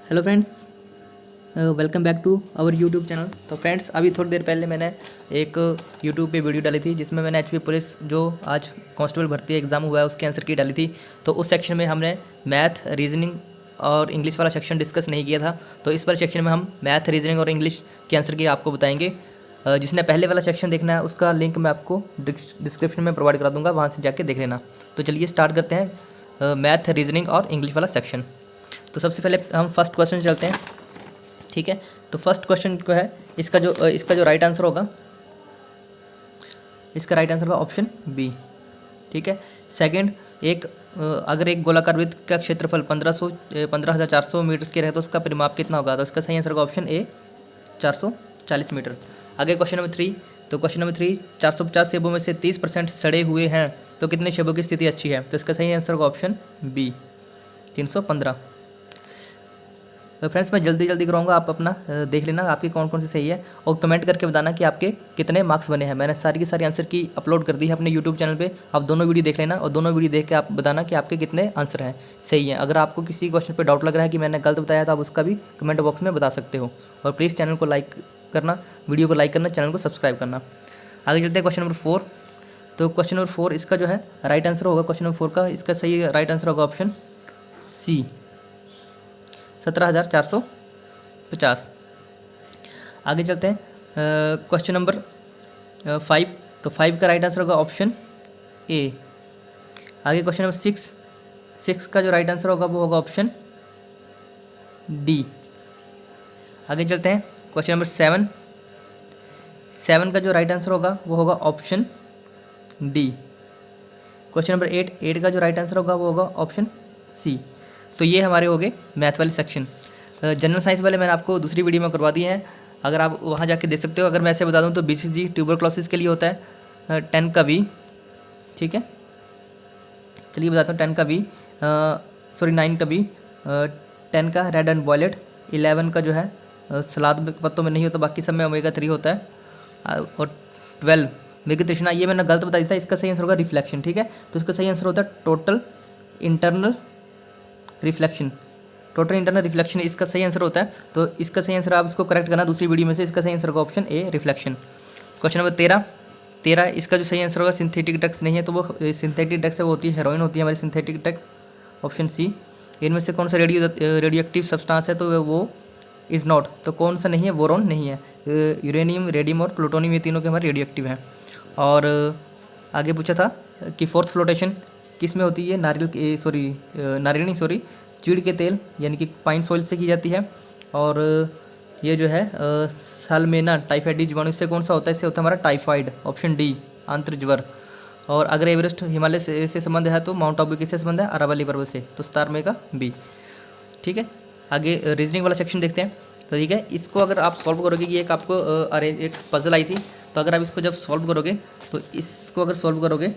Hello friends, welcome back to our YouTube channel. तो friends, अभी थोड़ी देर पहले मैंने एक यूट्यूब पे वीडियो डाली थी जिसमें मैंने एचपी पुलिस जो आज कांस्टेबल भर्ती एग्ज़ाम हुआ है उसके आंसर की डाली थी। तो उस सेक्शन में हमने मैथ, रीजनिंग और इंग्लिश वाला सेक्शन डिस्कस नहीं किया था। तो इस वाले सेक्शन में हम मैथ, रीजनिंग और इंग्लिश के आंसर की आपको बताएंगे। जिसने पहले वाला सेक्शन देखना है उसका लिंक मैं आपको डिस्क्रिप्शन में प्रोवाइड करा दूँगा, वहाँ से जाके देख लेना। तो चलिए स्टार्ट करते हैं मैथ, रीजनिंग और इंग्लिश वाला सेक्शन। तो सबसे पहले हम फर्स्ट क्वेश्चन चलते हैं, ठीक है। तो फर्स्ट क्वेश्चन को है इसका जो राइट आंसर होगा, इसका राइट आंसर होगा ऑप्शन बी, ठीक है। सेकंड, अगर एक गोलाकार वृत्त का क्षेत्रफल 15,400 मीटर के रहे तो उसका परिमाप कितना होगा? तो इसका सही आंसर होगा ऑप्शन ए 440 मीटर। आगे क्वेश्चन नंबर 3। तो क्वेश्चन नंबर 3, 450 सेबों में से 30% सड़े हुए हैं तो कितने सेबों की स्थिति अच्छी है? तो इसका सही आंसर होगा ऑप्शन बी 315। तो फ्रेंड्स, मैं जल्दी कराऊंगा, आप अपना देख लेना आपकी कौन कौन सी सही है और कमेंट करके बताना कि आपके कितने मार्क्स बने हैं। मैंने सारी की सारी आंसर की अपलोड कर दी है अपने यूट्यूब चैनल पे। आप दोनों वीडियो देख लेना और दोनों वीडियो देख के आप बताना कि आपके कितने आंसर हैं सही हैं। अगर आपको किसी क्वेश्चन पे डाउट लग रहा है कि मैंने गलत बताया तो आप उसका भी कमेंट बॉक्स में बता सकते हो। और प्लीज़ चैनल को लाइक करना, वीडियो को लाइक करना, चैनल को सब्सक्राइब करना। आगे चलते हैं क्वेश्चन नंबर 4। तो क्वेश्चन नंबर 4 इसका जो है राइट आंसर होगा, क्वेश्चन नंबर 4 का इसका सही राइट आंसर होगा ऑप्शन सी 17,450। आगे चलते हैं क्वेश्चन नंबर 5। तो 5 का राइट आंसर होगा ऑप्शन ए। आगे क्वेश्चन नंबर 6 का जो राइट आंसर होगा वो होगा ऑप्शन डी। आगे चलते हैं क्वेश्चन नंबर 7 का जो राइट आंसर होगा वो होगा ऑप्शन डी। क्वेश्चन नंबर 8 का जो राइट आंसर होगा वो होगा ऑप्शन सी। तो ये हमारे हो गए मैथ वाले सेक्शन। जनरल साइंस वाले मैंने आपको दूसरी वीडियो में करवा दिए हैं, अगर आप वहाँ जाके देख सकते हो। अगर मैं ऐसे बता दूँ तो BCG ट्यूबरक्लोसिस के लिए होता है 10 का बी, ठीक है। चलिए बताता हूँ 10 का बी, 9 का बी, 10 का रेड एंड वॉयलेट, 11 का जो है सलाद पत्तों में नहीं होता, बाकी सब में ओमेगा 3 होता है, और 12 मेगा तृष्णा। ये मैंने गलत बता दिया था, इसका सही आंसर होगा रिफ्लेक्शन, ठीक है। तो इसका सही आंसर होता है total internal reflection. Total internal reflection इसका सही आंसर होता है। तो इसका सही आंसर आप इसको करेक्ट करना दूसरी वीडियो में से। इसका सही आंसर होगा option a reflection. Question number 13 इसका जो सही आंसर होगा सिंथेटिक ड्रग्स नहीं है, तो वो सिंथेटिक ड्रग्स है वो होती है हेरोइन होती है हमारी सिंथेटिक ड्रग्स, ऑप्शन सी। इनमें से कौन सा रेडियो एक्टिव सब्सटेंस है? तो वो इज़ नॉट। तो कौन सा नहीं है? बोरोन नहीं है। यूरेनियम, रेडियम और प्लूटोनियम ये तीनों के हमारे रेडियो एक्टिव हैं। और आगे पूछा था कि फोर्थ फ्लोटेशन किस में होती है? नारियल चीड़ के तेल यानी कि पाइन सॉइल से की जाती है। और ये जो है साल्मेना टाइफाइडी जीवाणु से कौन सा होता है? इससे होता है हमारा टाइफाइड, ऑप्शन डी आंत्र ज्वर। और अगर एवरेस्ट हिमालय से संबंध है तो माउंट आबू किससे संबंध है? अरावली पर्वत से, तो 17 में का बी, ठीक है। आगे रीजनिंग वाला सेक्शन देखते हैं। तो ठीक है, इसको अगर आप सॉल्व करोगे, ये एक आपको एक पजल आई थी, तो अगर आप इसको जब सॉल्व करोगे तो इसको अगर सॉल्व करोगे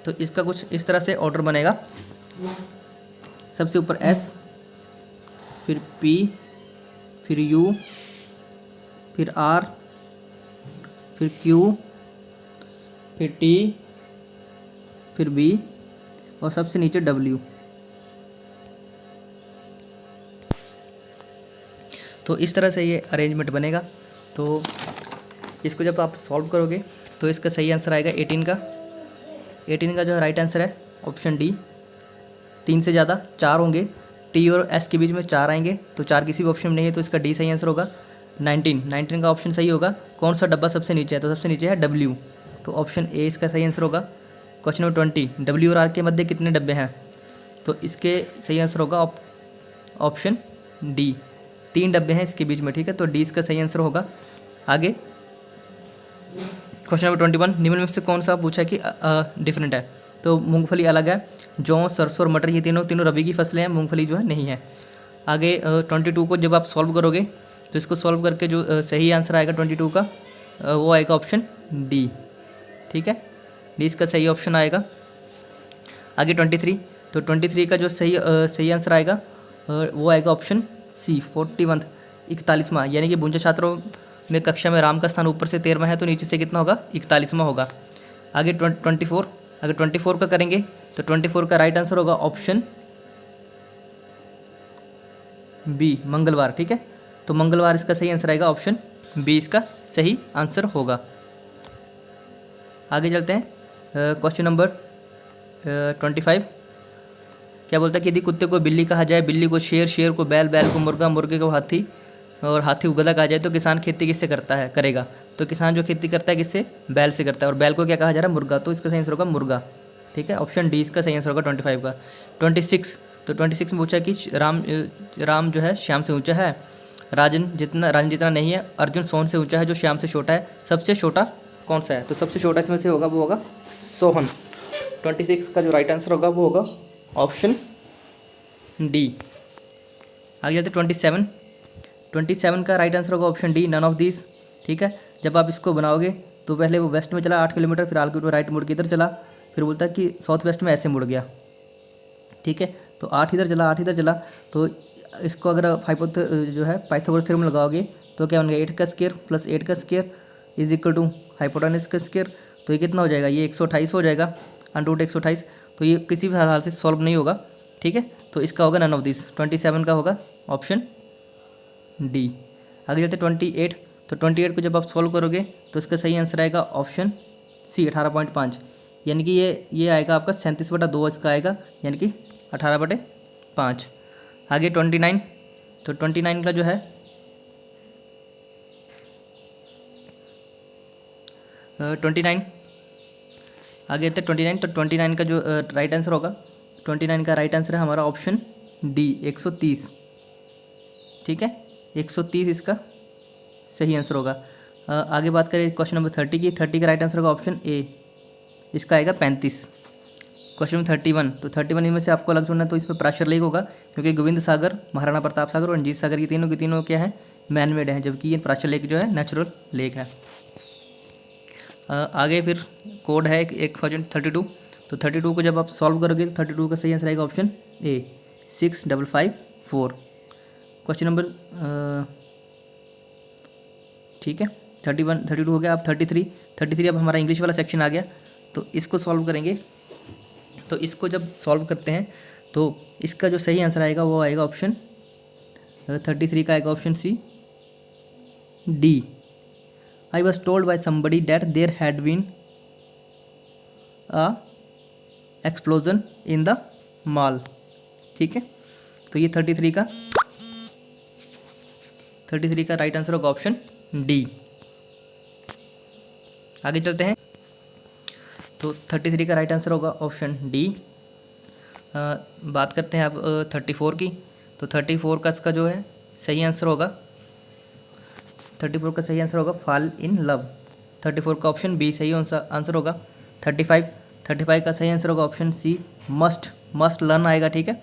तो इसका कुछ इस तरह से ऑर्डर बनेगा। सबसे ऊपर S, फिर P, फिर U, फिर R, फिर Q, फिर T, फिर B और सबसे नीचे W। तो इस तरह से ये अरेंजमेंट बनेगा। तो इसको जब आप सॉल्व करोगे तो इसका सही आंसर आएगा 18 का जो राइट आंसर है ऑप्शन डी। 3 से ज़्यादा 4 होंगे, T और S के बीच में 4 आएंगे, तो 4 किसी भी ऑप्शन में नहीं है, तो इसका डी सही आंसर होगा। 19 का ऑप्शन सही होगा। कौन सा डब्बा सबसे नीचे है? तो सबसे नीचे है W, तो ऑप्शन ए इसका सही आंसर होगा। क्वेश्चन नंबर 20, W और R के मध्य कितने डब्बे हैं? तो इसके सही आंसर होगा ऑप्शन डी, 3 डब्बे हैं इसके बीच में, ठीक है। तो डी इसका सही आंसर होगा। आगे क्वेश्चन नंबर 21, निम्न में से कौन सा पूछा है कि डिफरेंट है? तो मूंगफली अलग है, जौ, सरसों और मटर ये तीनों रबी की फसलें हैं, मूंगफली जो है नहीं है। आगे 22 को जब आप सॉल्व करोगे तो इसको सॉल्व करके जो सही आंसर आएगा 22 का वो आएगा ऑप्शन डी, ठीक है। डी इसका सही ऑप्शन आएगा। आगे 23, तो 23 का जो सही आंसर आएगा वो आएगा ऑप्शन सी 41वां, यानी कि 52 छात्रों में कक्षा में राम का स्थान ऊपर से 13वां है तो नीचे से कितना होगा? 41वां होगा। आगे 24, अगर 24 का करेंगे तो 24 का राइट आंसर होगा ऑप्शन बी मंगलवार, ठीक है। तो मंगलवार इसका सही आंसर आएगा, ऑप्शन बी इसका सही आंसर होगा। आगे चलते हैं, क्वेश्चन नंबर 25। क्या बोलता है कि यदि कुत्ते को बिल्ली कहा जाए, बिल्ली को शेर, शेर को बैल, बैल को मुर्गा, मुर्गे को हाथी और हाथी को गधा कहा जाए तो किसान खेती किससे करता है, करेगा? तो किसान जो खेती करता है किससे? बैल से करता है। और बैल को क्या कहा जा रहा है? मुर्गा। तो इसका सही आंसर होगा मुर्गा, ठीक है। ऑप्शन डी इसका सही आंसर होगा 25 का। 26, तो 26 में पूछा कि राम जो है श्याम से ऊंचा है, राजन जितना नहीं है, अर्जुन सोहन से ऊंचा है जो श्याम से छोटा है, सबसे छोटा कौन सा है? तो सबसे छोटा इसमें से होगा वो होगा सोहन। 26 का जो राइट आंसर होगा वो होगा ऑप्शन डी। आगे चलते 27 का राइट आंसर होगा option D, none of these, ठीक है। जब आप इसको बनाओगे तो पहले वो वेस्ट में चला 8 किलोमीटर, फिर आगे राइट मुड़ के इधर चला, फिर बोलता है कि साउथ वेस्ट में ऐसे मुड़ गया, ठीक है। तो 8 इधर चला, 8 इधर चला, तो इसको अगर पाइथागोरस थ्योरम लगाओगे तो क्या बन गया? 8 का स्क्वायर प्लस 8 का square is equal to hypotenuse का स्क्वायर। तो ये कितना हो जाएगा? ये 128 हो जाएगा, अंडर 128। तो ये किसी भी हाल से सॉल्व नहीं होगा, ठीक है। तो इसका होगा नन ऑफ दिस, 27 का होगा ऑप्शन डी। आगे चलते 28। तो 28 को जब आप सॉल्व करोगे तो इसका सही आंसर आएगा ऑप्शन सी, 18.5, यानी कि ये आएगा आपका 37/2 इसका आएगा, यानी कि 18/5। आगे 29। तो 29 का जो है 29 आगे आते 29। तो 29 का जो राइट आंसर होगा, 29 का राइट आंसर है हमारा ऑप्शन डी, 130, ठीक है। 130 इसका सही आंसर होगा। आगे बात करें क्वेश्चन नंबर 30 की। 30 का राइट आंसर होगा ऑप्शन ए, इसका आएगा 35। Question number 31। तो 31 में से आपको अलग सुनना है, तो इसमें प्रेशर लेक होगा, क्योंकि गोविंद सागर, महाराणा प्रताप सागर और रंजीत सागर की तीनों क्या है? मैन मेड है, जबकि ये प्रेशर लेक जो है नेचुरल लेक है। आगे फिर कोड है 1032। तो 32 को जब आप सॉल्व करोगे तो 32 का सही आंसर आएगा ऑप्शन ए, 6554। क्वेश्चन नंबर ठीक है 32 हो गया। अब 33 अब हमारा इंग्लिश वाला सेक्शन आ गया, तो इसको सॉल्व करेंगे। तो इसको जब सॉल्व करते हैं तो इसका जो सही आंसर आएगा वो आएगा ऑप्शन 33 का आएगा option C, D. I was told by somebody that there had been a explosion in the mall, ठीक है। तो ये 33 का राइट आंसर होगा ऑप्शन डी। आगे चलते हैं। तो 33 का राइट आंसर होगा ऑप्शन डी। बात करते हैं अब 34 की। तो 34 का इसका जो है सही आंसर होगा, 34 का सही आंसर होगा फॉल इन लव। 34 का ऑप्शन बी सही आंसर होगा। 35 का सही आंसर होगा ऑप्शन सी, मस्ट लर्न आएगा, ठीक है।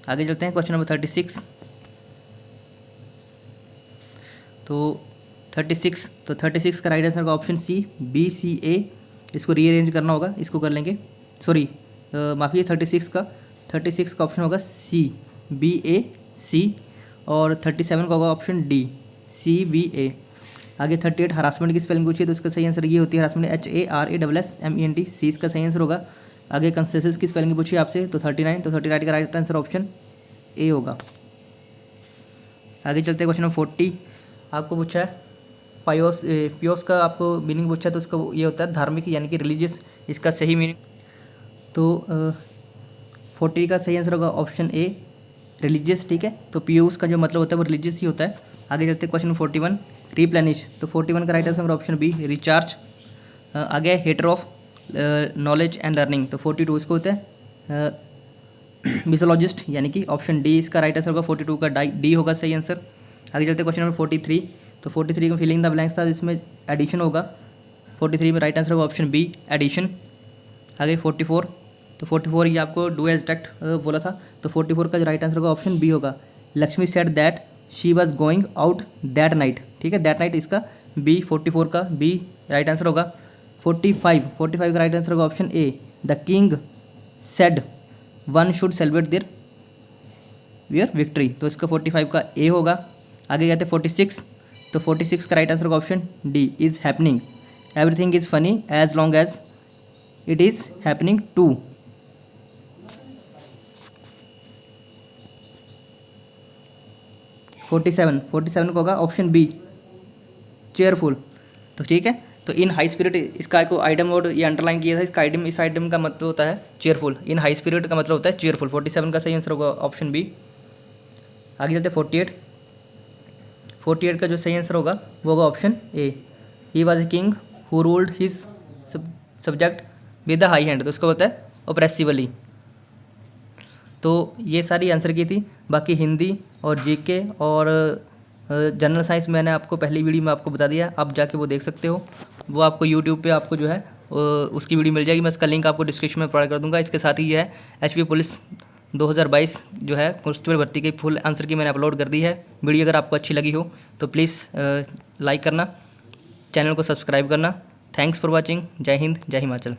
आगे चलते हैं क्वेश्चन नंबर 36। तो 36 का राइट आंसर होगा ऑप्शन सी, बी सी ए। इसको रीअरेंज करना होगा, इसको कर लेंगे, सॉरी माफी, 36 का ऑप्शन होगा सी, बी ए सी। और 37 का होगा ऑप्शन डी, सी बी ए। आगे 38 हरासमेंट की स्पेलिंग पूछी है, तो इसका सही आंसर ये होती है हरासमेंट, HARASSMENT, सी इसका सही आंसर होगा। आगे कंसेसिस की स्पेलिंग पूछी आपसे, तो 39, तो 39 का राइट आंसर ऑप्शन ए होगा। आगे चलते हैं क्वेश्चन नंबर 40। आपको पूछा है पियोस का आपको मीनिंग पूछा है, तो उसका ये होता है धार्मिक यानी कि रिलीजियस, इसका सही मीनिंग। तो 40 का सही आंसर होगा ऑप्शन ए, रिलीजियस, ठीक है। तो पियोस का जो मतलब होता है वो रिलीजियस ही होता है। आगे चलते हैं क्वेश्चन 41, रिप्लेनिश। तो 41 का right answer option B, recharge. आगे hater of knowledge and learning. तो 42 इसको होता है मिसोलॉजिस्ट, यानी कि ऑप्शन डी इसका राइट आंसर होगा। 42 का डी होगा सही आंसर। आगे चलते हैं क्वेश्चन नंबर 43। तो 43 में फिलिंग द ब्लैंक्स था, जिसमें एडिशन होगा। 43 में राइट आंसर होगा ऑप्शन बी, एडिशन। आगे 44। तो 44 ये आपको डू एज डायरेक्ट बोला था, तो 44 का जो राइट आंसर होगा ऑप्शन बी होगा, Lakshmi said that she was going out that night, ठीक है। दैट नाइट इसका बी, 44 का बी राइट आंसर होगा। 45 का राइट आंसर होगा option A, the king said one should celebrate their victory. तो इसका 45 का ए होगा। आगे कहते हैं 46। तो 46 का राइट आंसर होगा option D, is happening. Everything is funny as long as it is happening to. 47 का होगा ऑप्शन बी चेयरफुल। तो ठीक है, तो इन हाई स्पिरिट, इसका को आइटम वर्ड ये अंडरलाइन किया था, इसका आइटम, इस आइटम का मतलब होता है चेयरफुल। इन हाई स्पिरिट का मतलब होता है चेयरफुल। 47 का सही आंसर होगा ऑप्शन बी। आगे चलते 48 का जो सही आंसर होगा वो होगा option A. He was a king who ruled his subject with the high hand. तो उसका होता है ओप्रेसिवली। तो ये सारी आंसर की थी। बाकी हिंदी और जीके और जनरल साइंस मैंने आपको पहली वीडियो में आपको बता दिया, आप जाके वो देख सकते हो। वो आपको यूट्यूब पे आपको जो है उसकी वीडियो मिल जाएगी, मैं इसका लिंक आपको डिस्क्रिप्शन में प्रोवाइड कर दूंगा। इसके साथ ही है एचपी पुलिस 2022 जो है कांस्टेबल भर्ती की फुल आंसर की मैंने अपलोड कर दी है वीडियो। अगर आपको अच्छी लगी हो तो प्लीज़ लाइक करना, चैनल को सब्सक्राइब करना। Thanks for watching. जय हिंद, जय हिमाचल।